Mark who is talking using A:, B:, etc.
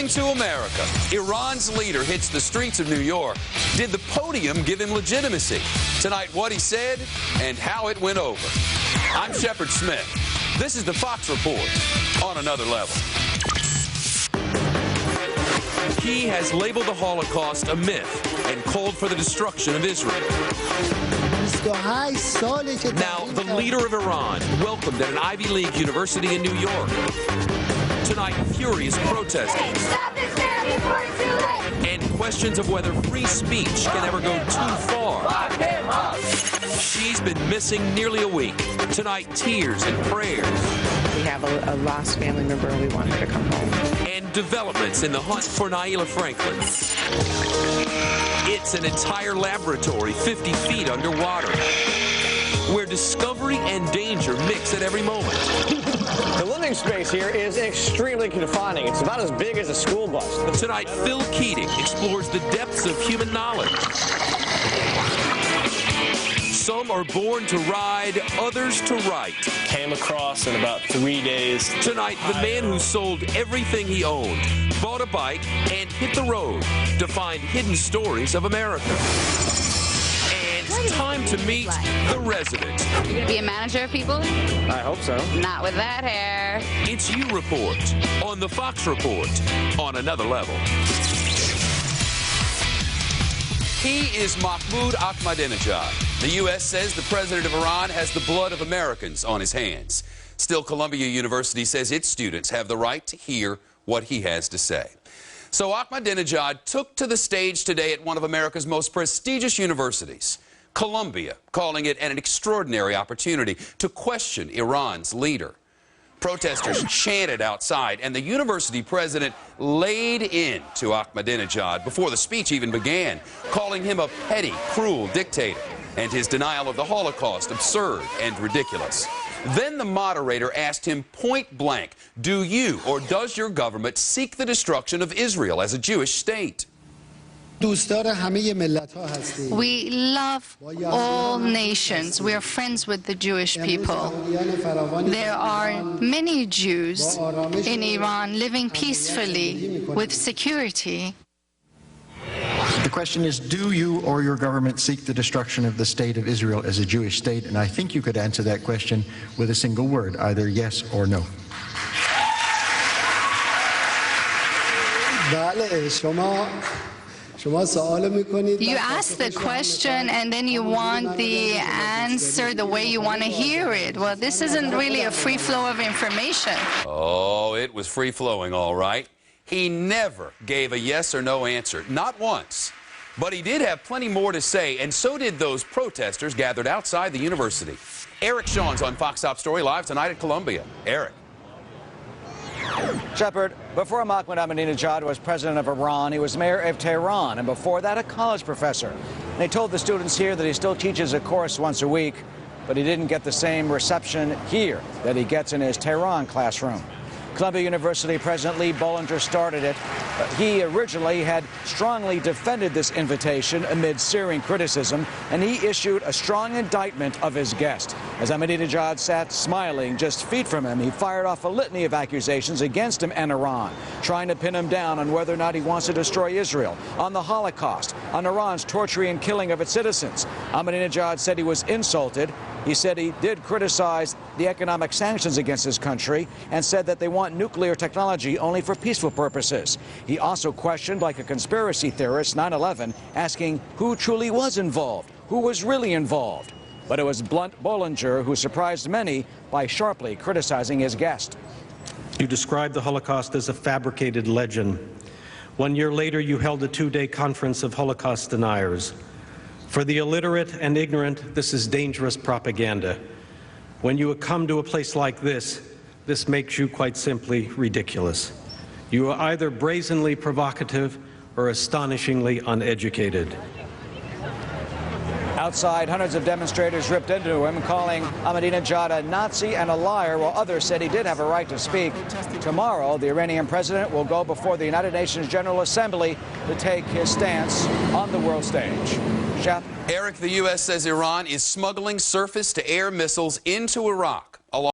A: into America. Iran's leader hits the streets of New York. Did the podium give him legitimacy? Tonight, what he said and how it went over. I'm Shepard Smith. This is the Fox Report on another level. He has labeled the Holocaust a myth and called for the destruction of Israel. Now, the leader of Iran welcomed at an Ivy League university in New York. Tonight, furious protesting and questions of whether free speech can ever go too far. She's been missing nearly a week. Tonight, tears and prayers.
B: We have a lost family member and we want her to come home.
A: And developments in the hunt for Nailah Franklin. It's an entire laboratory 50 feet underwater, where discovery and danger mix at every moment.
C: The living space here is extremely confining. It's about as big as a school bus.
A: Tonight, Phil Keating explores the depths of human knowledge. Some are born to ride, others to write.
C: Came across in about 3 days.
A: Tonight, the man who sold everything he owned, bought a bike, and hit the road to find hidden stories of America. And it's time to meet the resident.
D: You gonna be a manager of people?
C: I hope so.
D: Not with that hair.
A: It's You Report on the Fox Report on another level. He is Mahmoud Ahmadinejad. The U.S. says the president of Iran has the blood of Americans on his hands. Still, Columbia University says its students have the right to hear what he has to say. So Ahmadinejad took to the stage today at one of America's most prestigious universities, Columbia, calling it an extraordinary opportunity to question Iran's leader. Protesters chanted outside, and the university president laid into Ahmadinejad before the speech even began, calling him a petty, cruel dictator, and his denial of the Holocaust absurd and ridiculous. Then the moderator asked him point blank, do you or does your government seek the destruction of Israel as a Jewish state?
E: We
F: love all nations. We are friends with the Jewish people. There are many Jews in Iran living peacefully with security.
G: The question is, do you or your government seek the destruction of the state of Israel as a Jewish state? And I think you could answer that question with a single word, either yes or no.
F: You ask the question and then you want the answer the way you want to hear it. Well, this isn't really a free flow of information.
A: Oh, it was free-flowing, all right. He never gave a yes or no answer, not once. But he did have plenty more to say, and so did those protesters gathered outside the university. Eric Shawn's on Fox Top Story live tonight at Columbia. Eric.
H: Shepard, before Mahmoud Ahmadinejad was president of Iran, he was mayor of Tehran, and before that, a college professor. And he told the students here that he still teaches a course once a week, but he didn't get the same reception here that he gets in his Tehran classroom. Columbia University President Lee Bollinger started it. He originally had strongly defended this invitation amid searing criticism, and he issued a strong indictment of his guest. As Ahmadinejad sat smiling just feet from him, he fired off a litany of accusations against him and Iran, trying to pin him down on whether or not he wants to destroy Israel, on the Holocaust, on Iran's torturing and killing of its citizens. Ahmadinejad said he was insulted. He said he did criticize the economic sanctions against his country and said that they want nuclear technology only for peaceful purposes. He also questioned, like a conspiracy theorist, 9/11, asking who truly was involved, who was really involved. But it was blunt Bollinger who surprised many by sharply criticizing his guest.
I: You described the Holocaust as a fabricated legend. 1 year later, you held a two-day conference of Holocaust deniers. For the illiterate and ignorant, this is dangerous propaganda. When you come to a place like this makes you quite simply ridiculous. You are either brazenly provocative or astonishingly uneducated.
H: Outside, hundreds of demonstrators ripped into him, calling Ahmadinejad a Nazi and a liar, while others said he did have a right to speak. Tomorrow, the Iranian president will go before the United Nations General Assembly to take his stance on the world stage. Shep?
A: Eric, the U.S. says Iran is smuggling surface-to-air missiles into Iraq.